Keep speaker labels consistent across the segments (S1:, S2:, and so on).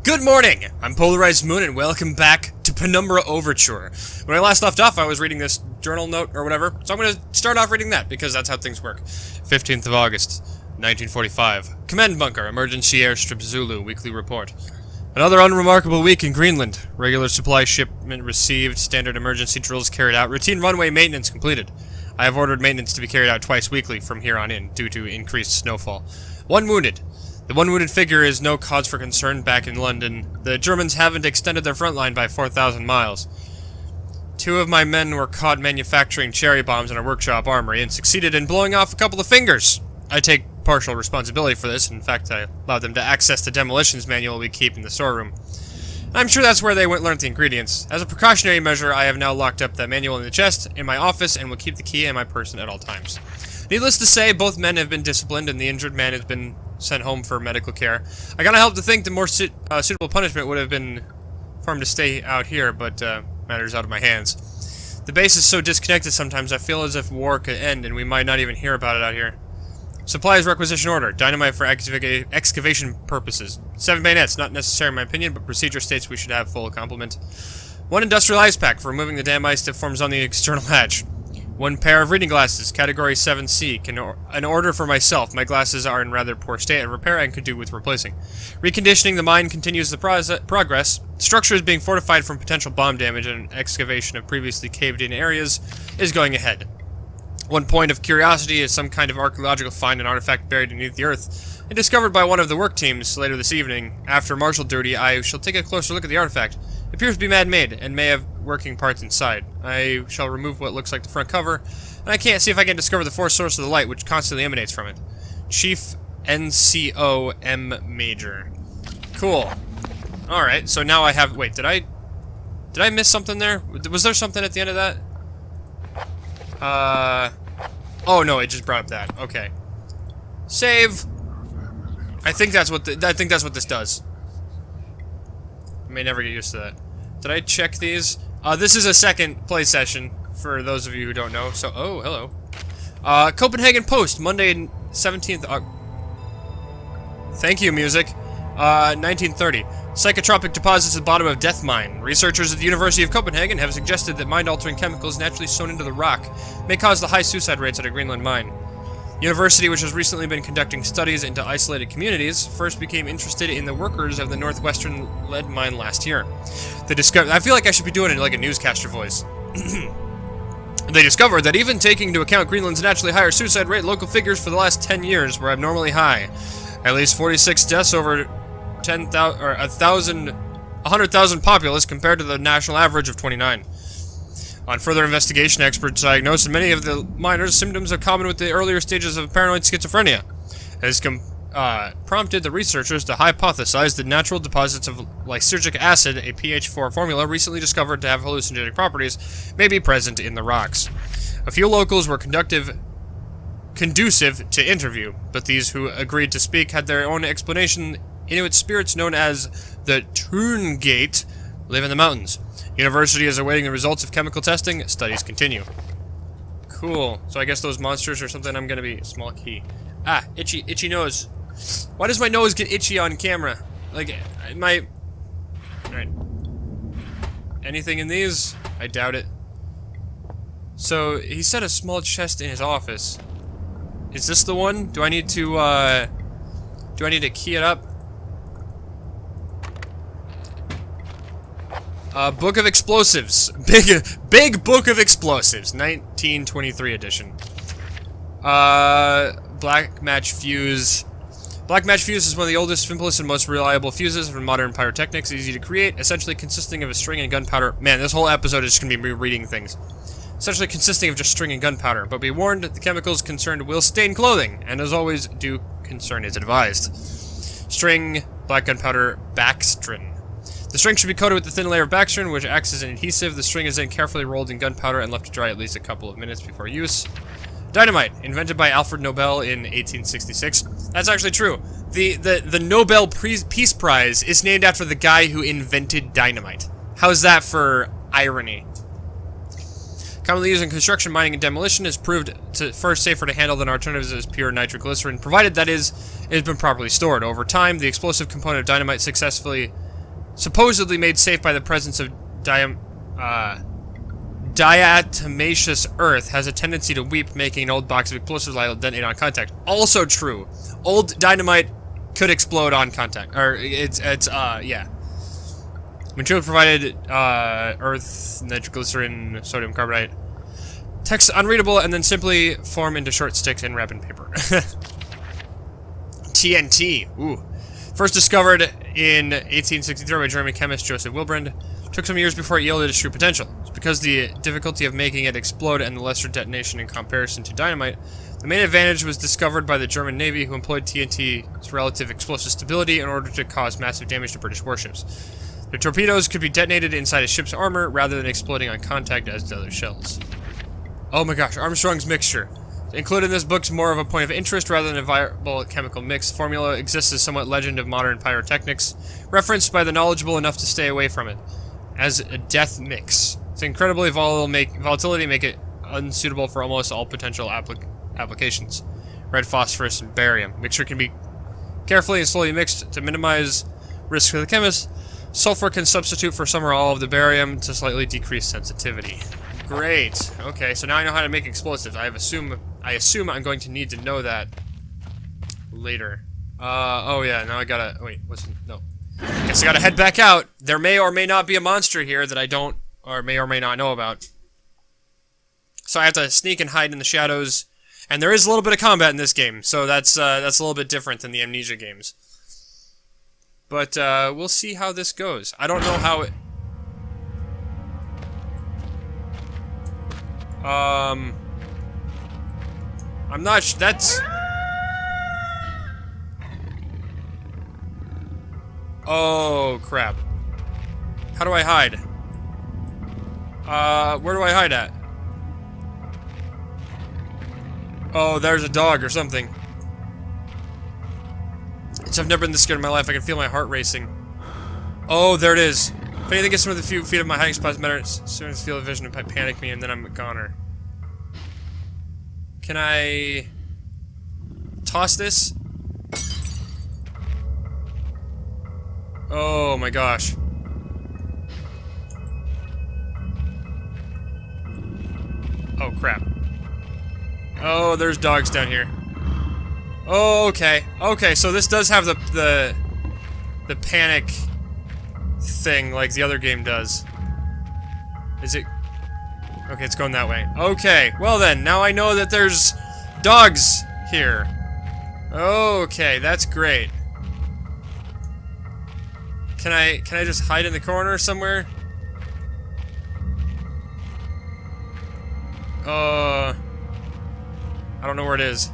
S1: Good morning! I'm PolarizedMoon and welcome back to Penumbra Overture. When I last left off, I was reading this journal note or whatever, so I'm going to start off reading that because that's how things work. 15th of August, 1945. Command Bunker, Emergency Airstrip Zulu, Weekly Report. Another unremarkable week in Greenland. Regular supply shipment received, standard emergency drills carried out, routine runway maintenance completed. I have ordered maintenance to be carried out twice weekly from here on in, due to increased snowfall. One wounded. The one wounded figure is no cause for concern back in London. The Germans haven't extended their front line by 4,000 miles. 2 of my men were caught manufacturing cherry bombs in a workshop armory and succeeded in blowing off a couple of fingers. I take partial responsibility for this. In fact, I allowed them to access the demolitions manual we keep in the storeroom. I'm sure that's where they learned the ingredients. As a precautionary measure, I have now locked up that manual in the chest in my office and will keep the key in my person at all times. Needless to say, both men have been disciplined and the injured man has been sent home for medical care. I gotta help to think the more suitable punishment would have been for him to stay out here, but matters out of my hands. The base is so disconnected sometimes I feel as if war could end and we might not even hear about it out here. Supplies requisition order. Dynamite for excavation purposes. 7 bayonets, not necessary in my opinion, but procedure states we should have full complement. 1 industrial ice pack for removing the damn ice that forms on the external hatch. 1 pair of reading glasses, category 7C. An order for myself. My glasses are in rather poor state of repair and could do with replacing. Reconditioning the mine continues the progress. Structure is being fortified from potential bomb damage and excavation of previously caved-in areas is going ahead. 1 point of curiosity is some kind of archaeological find, an artifact buried beneath the earth and discovered by one of the work teams later this evening. After martial duty, I shall take a closer look at the artifact. It appears to be man-made and may have working parts inside. I shall remove what looks like the front cover, and I can't see if I can discover the force source of the light which constantly emanates from it. Chief NCO M Major. Cool. Alright, so now I have... Wait, did I miss something there? Was there something at the end of that? Oh no, it just brought up that. Okay. Save! I think that's what this does. I may never get used to that. Did I check these? This is a second play session, for those of you who don't know. So, oh, hello. Copenhagen Post, Monday, 17th... thank you, music. 1930. Psychotropic deposits at the bottom of Death Mine. Researchers at the University of Copenhagen have suggested that mind-altering chemicals naturally sewn into the rock may cause the high suicide rates at a Greenland mine. The university, which has recently been conducting studies into isolated communities, first became interested in the workers of the northwestern lead mine last year. I feel like I should be doing it like a newscaster voice. They discovered that even taking into account Greenland's naturally higher suicide rate, local figures for the last 10 years were abnormally high. At least 46 deaths over 10,000 or 100,000 populace compared to the national average of 29. On further investigation, experts diagnosed many of the miners' symptoms are common with the earlier stages of paranoid schizophrenia. It has prompted the researchers to hypothesize that natural deposits of lysergic acid, a pH4 formula recently discovered to have hallucinogenic properties, may be present in the rocks. A few locals were conducive to interview, but these who agreed to speak had their own explanation. Inuit spirits known as the Troongate live in the mountains. University is awaiting the results of chemical testing. Studies continue. Cool. So I guess those monsters or something I'm gonna be... Small key. Ah, itchy nose. Why does my nose get itchy on camera? Like, my... Alright. Anything in these? I doubt it. So, he said a small chest in his office. Is this the one? Do I need to key it up? Book of Explosives. Big Book of Explosives. 1923 edition. Black Match Fuse. Black Match Fuse is one of the oldest, simplest, and most reliable fuses from modern pyrotechnics. Easy to create, essentially consisting of a string and gunpowder. Man, this whole episode is just going to be me reading things. Essentially consisting of just string and gunpowder. But be warned, the chemicals concerned will stain clothing, and as always, due concern is advised. String, black gunpowder, backstrin. The string should be coated with a thin layer of backstrin, which acts as an adhesive. The string is then carefully rolled in gunpowder and left to dry at least a couple of minutes before use. Dynamite, invented by Alfred Nobel in 1866. That's actually true. The Nobel Peace Prize is named after the guy who invented dynamite. How's that for irony? Commonly used in construction, mining, and demolition, is proved to first safer to handle than alternatives as pure nitroglycerin, provided that it has been properly stored. Over time, the explosive component of dynamite successfully supposedly made safe by the presence of diatomaceous earth, has a tendency to weep, making an old box of explosives liable to detonate on contact. Also true. Old dynamite could explode on contact. Or, yeah. Material provided, earth, nitroglycerin, sodium carbonate. Text unreadable, and then simply form into short sticks and wrap in paper. TNT. Ooh. First discovered in 1863 by German chemist Joseph Wilbrand. Took some years before it yielded its true potential. It's because the difficulty of making it explode and the lesser detonation in comparison to dynamite. The main advantage was discovered by the German Navy, who employed TNT's relative explosive stability in order to cause massive damage to British warships. Their torpedoes could be detonated inside a ship's armor rather than exploding on contact as do other shells. Oh my gosh, Armstrong's mixture. Included in this book is more of a point of interest rather than a viable chemical mix. Formula exists as somewhat legend of modern pyrotechnics, referenced by the knowledgeable enough to stay away from it, as a death mix. Its incredibly volatility make it unsuitable for almost all potential applications. Red phosphorus and barium. Mixture can be carefully and slowly mixed to minimize risk for the chemist. Sulfur can substitute for some or all of the barium to slightly decrease sensitivity. Great. Okay, so now I know how to make explosives. I assume I'm going to need to know that later. Oh yeah, now I gotta... Wait, no. Guess I gotta head back out. There may or may not be a monster here that I don't, or may not know about. So I have to sneak and hide in the shadows. And there is a little bit of combat in this game, so that's a little bit different than the Amnesia games. But, we'll see how this goes. I don't know how it... I'm not that's... Oh, crap. How do I hide? Where do I hide at? Oh, there's a dog or something. I've never been this scared in my life. I can feel my heart racing. Oh, there it is. If anything gets within a few feet of my hiding spot, matter as soon as I feel a vision and panic me, and then I'm a goner. Can I toss this? Oh my gosh. Oh crap. Oh, there's dogs down here. Oh, okay. Okay, so this does have the panic thing like the other game does. Is it? Okay, it's going that way. Okay, well then, now I know that there's dogs here. Okay, that's great. Can I just hide in the corner somewhere? I don't know where it is.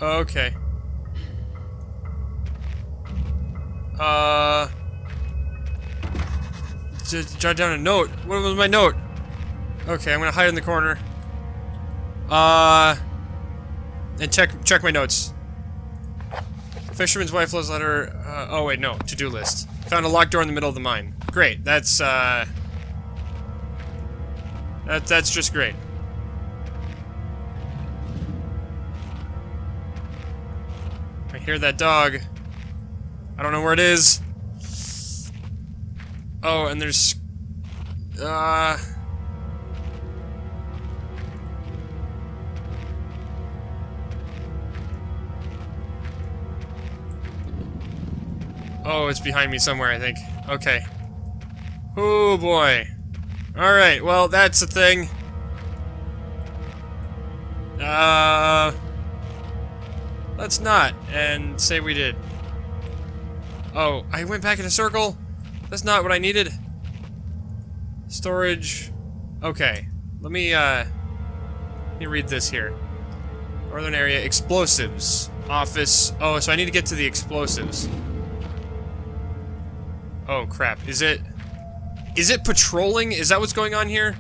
S1: Okay. Just jot down a note. What was my note? Okay, I'm gonna hide in the corner. And check my notes. Fisherman's wife loves letter. Oh wait, no. To-do list. Found a locked door in the middle of the mine. Great. That's just great. I hear that dog. I don't know where it is. Oh, and there's... Oh, it's behind me somewhere, I think. Okay. Oh, boy. Alright, well, that's a thing. Let's not, and say we did. Oh, I went back in a circle? That's not what I needed. Storage. Okay. Let me read this here. Northern area, explosives. Office. Oh, so I need to get to the explosives. Oh, crap. Is it patrolling? Is that what's going on here?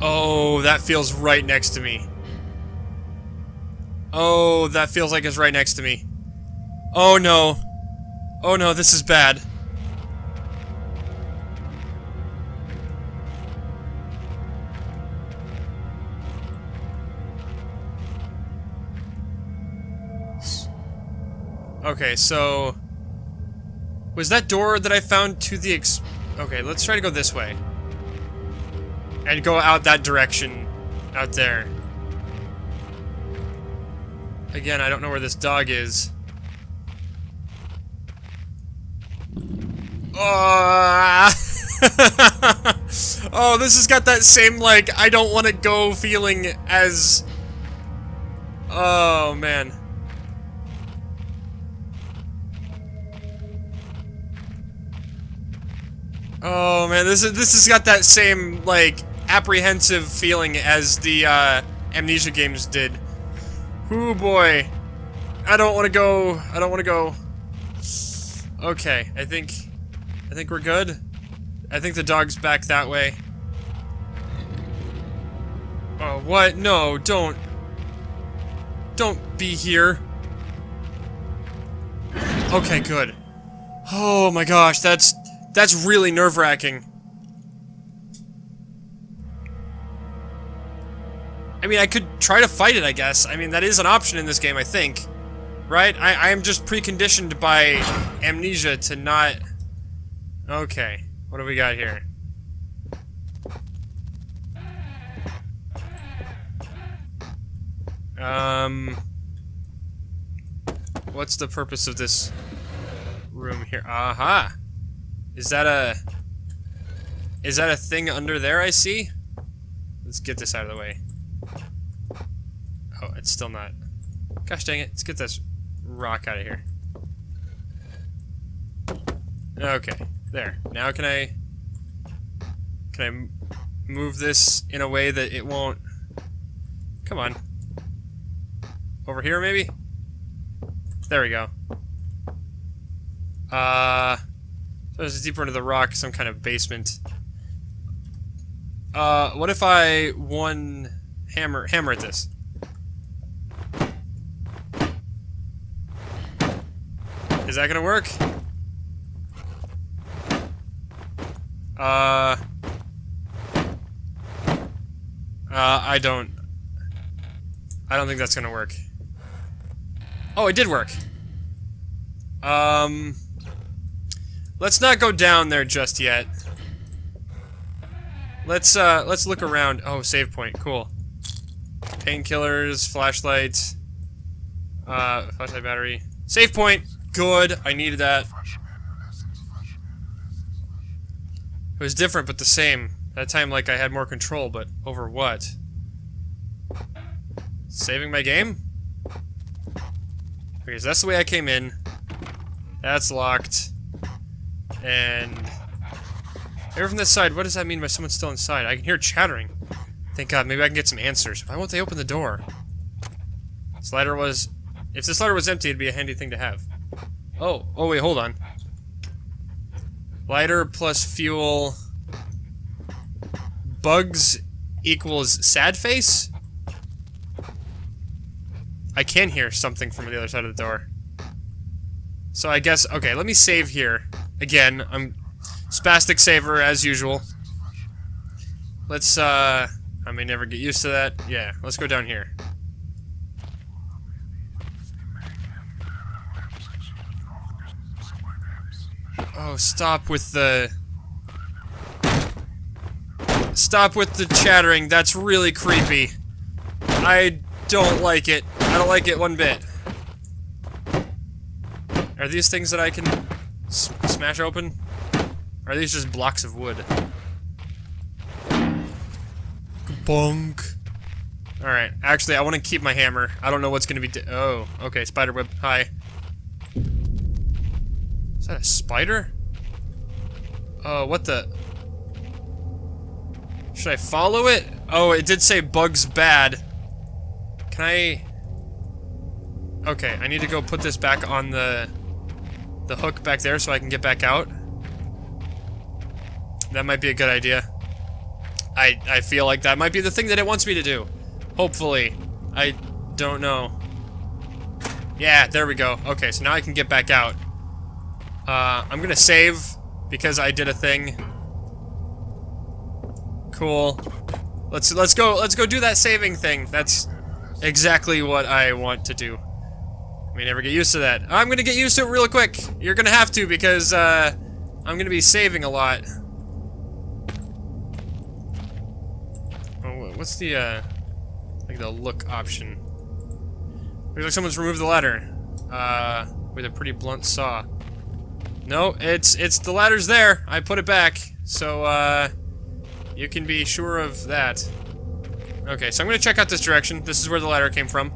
S1: Oh, that feels right next to me. Oh, that feels like it's right next to me. Oh no. Oh no, this is bad. Okay, so... Was that door that I found to the Okay, let's try to go this way. And go out that direction. Out there. Again, I don't know where this dog is. Oh, oh, this has got that same, like, I don't want to go feeling as... Oh, man. Oh, man, this has got that same, like, apprehensive feeling as the, Amnesia games did. Ooh, boy. I don't want to go. I don't want to go. Okay, I think we're good. I think the dog's back that way. Oh, what? No, don't. Don't be here. Okay, good. Oh my gosh, that's really nerve-wracking. I mean, I could try to fight it, I guess. I mean, that is an option in this game, I think. Right? I am just preconditioned by Amnesia to not... Okay. What do we got here? What's the purpose of this room here? Aha! Is that a thing under there I see? Let's get this out of the way. Oh, it's still not. Gosh dang it, let's get this rock out of here. Okay, there. Now can I move this in a way that it won't... Come on. Over here, maybe? There we go. So it's deeper into the rock, some kind of basement. What if I hammer at this? Is that gonna work? I don't think that's gonna work. Oh, it did work. Let's not go down there just yet. Let's look around. Oh, save point, cool. Painkillers, flashlight, flashlight battery. Save point! Good, I needed that. It was different, but the same. That time, like, I had more control, but over what? Saving my game? Okay, so that's the way I came in. That's locked. And... Over from this side, what does that mean by someone's still inside? I can hear chattering. Thank God, maybe I can get some answers. Why won't they open the door? This lighter was... If this lighter was empty, it'd be a handy thing to have. Oh, wait, hold on. Lighter plus fuel... Bugs equals sad face? I can hear something from the other side of the door. So I guess... Okay, let me save here. Again, I'm... Spastic saver, as usual. Let's, I may never get used to that. Yeah, let's go down here. Oh, stop with the... Stop with the chattering, that's really creepy. I don't like it. I don't like it one bit. Are these things that I can smash open? Or are these just blocks of wood? Bonk. Alright, actually, I want to keep my hammer. I don't know what's going to be... Oh, okay, spiderweb. Hi. Is that a spider? Oh, what the... Should I follow it? Oh, it did say bugs bad. Can I... Okay, I need to go put this back on the hook back there so I can get back out. That might be a good idea. I feel like that might be the thing that it wants me to do. Hopefully. I don't know. Yeah, there we go. Okay, so now I can get back out. I'm gonna save because I did a thing. Cool. Let's go do that saving thing. That's exactly what I want to do. We never get used to that. I'm gonna get used to it real quick. You're gonna have to because I'm gonna be saving a lot. Oh, what's the like the look option? Looks like someone's removed the ladder with a pretty blunt saw. No, it's the ladder's there. I put it back, so you can be sure of that. Okay, so I'm gonna check out this direction. This is where the ladder came from.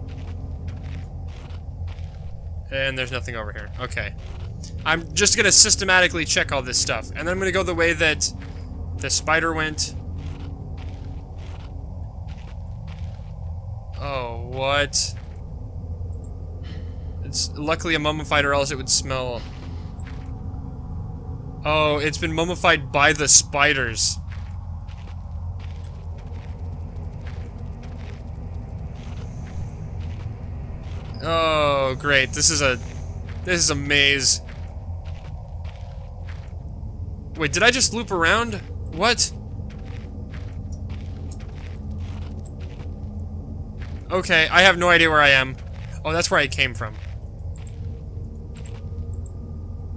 S1: And there's nothing over here. Okay. I'm just gonna systematically check all this stuff. And then I'm gonna go the way that the spider went. Oh, what? It's luckily a mummified or else it would smell. Oh, it's been mummified by the spiders. Oh, great. This is a maze. Wait, did I just loop around? What? Okay, I have no idea where I am. Oh, that's where I came from.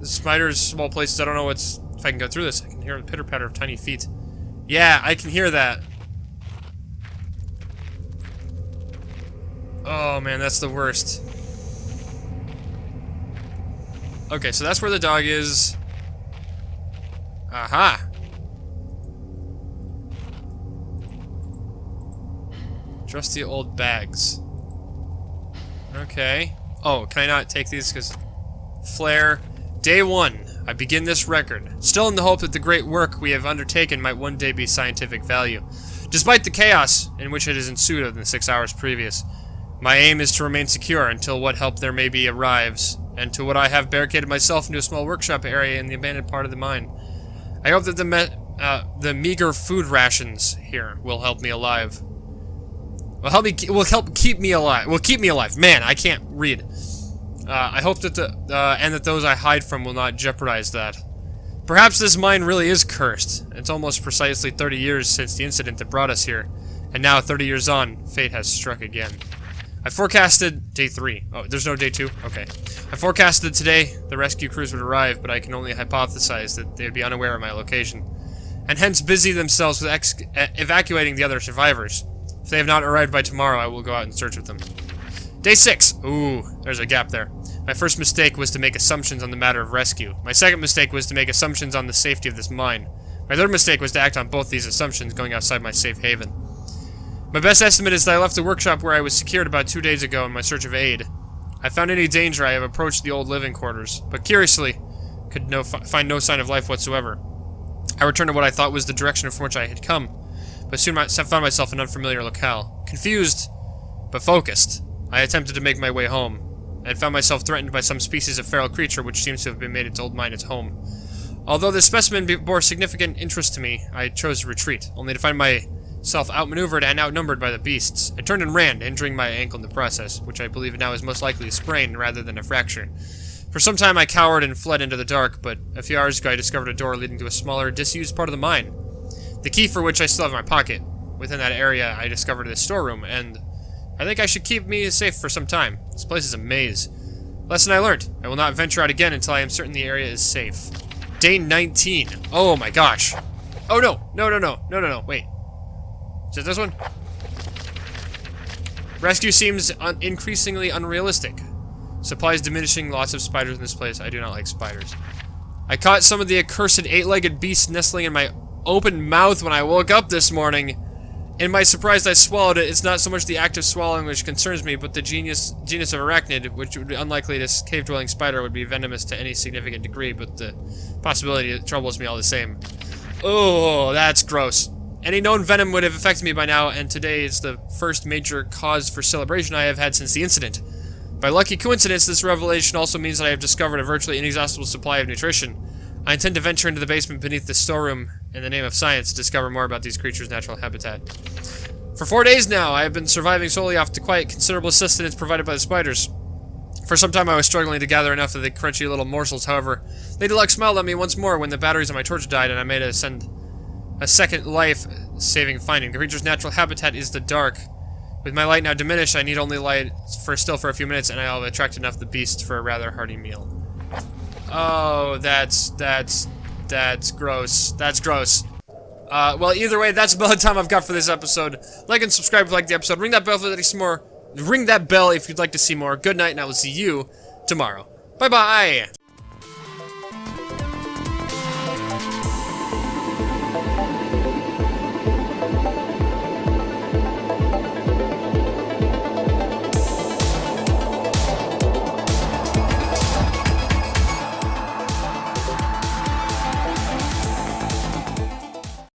S1: The spiders, small places, I don't know if I can go through this. I can hear the pitter-patter of tiny feet. Yeah, I can hear that. Oh man, that's the worst. Okay, so that's where the dog is. Aha! Trusty old bags. Okay. Oh, can I not take these? Because flare. Day 1. I begin this record, still in the hope that the great work we have undertaken might one day be scientific value. Despite the chaos in which it has ensued in the 6 hours previous, my aim is to remain secure until what help there may be arrives, and to what I have barricaded myself into a small workshop area in the abandoned part of the mine. I hope that the meager food rations here will help me alive. Will help keep me alive. Will keep me alive. Man, I can't read. I hope that and that those I hide from will not jeopardize that. Perhaps this mine really is cursed. It's almost precisely 30 years since the incident that brought us here, and now 30 years on, fate has struck again. I forecasted day 3. Oh, there's no day 2? Okay. I forecasted today the rescue crews would arrive, but I can only hypothesize that they would be unaware of my location, and hence busy themselves with evacuating the other survivors. If they have not arrived by tomorrow, I will go out in search of them. Day 6! Ooh, there's a gap there. My first mistake was to make assumptions on the matter of rescue. My second mistake was to make assumptions on the safety of this mine. My third mistake was to act on both these assumptions going outside my safe haven. My best estimate is that I left the workshop where I was secured about 2 days ago in my search of aid. I found any danger, I have approached the old living quarters, but curiously, could find no sign of life whatsoever. I returned to what I thought was the direction from which I had come, but soon found myself in an unfamiliar locale. Confused, but focused, I attempted to make my way home, and found myself threatened by some species of feral creature which seems to have been made its old mine its home. Although this specimen bore significant interest to me, I chose to retreat, only to find myself outmaneuvered and outnumbered by the beasts. I turned and ran, injuring my ankle in the process, which I believe now is most likely a sprain rather than a fracture. For some time I cowered and fled into the dark, but a few hours ago I discovered a door leading to a smaller, disused part of the mine. The key for which I still have in my pocket. Within that area I discovered a storeroom, and I think I should keep me safe for some time. This place is a maze. Lesson I learned. I will not venture out again until I am certain the area is safe. Day 19. Oh my gosh. Oh no. No. Wait. Is it this one? Rescue seems increasingly unrealistic. Supplies diminishing, lots of spiders in this place. I do not like spiders. I caught some of the accursed 8-legged beasts nestling in my open mouth when I woke up this morning. In my surprise, I swallowed it. It's not so much the act of swallowing which concerns me, but the genus of arachnid, which would be unlikely this cave-dwelling spider would be venomous to any significant degree, but the possibility troubles me all the same. Oh, that's gross. Any known venom would have affected me by now, and today is the first major cause for celebration I have had since the incident. By lucky coincidence, this revelation also means that I have discovered a virtually inexhaustible supply of nutrition. I intend to venture into the basement beneath the storeroom in the name of science to discover more about these creatures' natural habitat. For 4 days now, I have been surviving solely off the quite considerable sustenance provided by the spiders. For some time I was struggling to gather enough of the crunchy little morsels, however, Lady Luck smiled at me once more when the batteries on my torch died and I made a second life-saving finding. The creature's natural habitat is the dark. With my light now diminished, I need only light for a few minutes, and I'll have attracted enough of the beasts for a rather hearty meal. Oh, that's gross. That's gross. Well, either way, that's about the time I've got for this episode. Like and subscribe if you like the episode. Ring that bell if you'd like to see more. Ring that bell if you'd like to see more. Good night, and I will see you tomorrow. Bye-bye!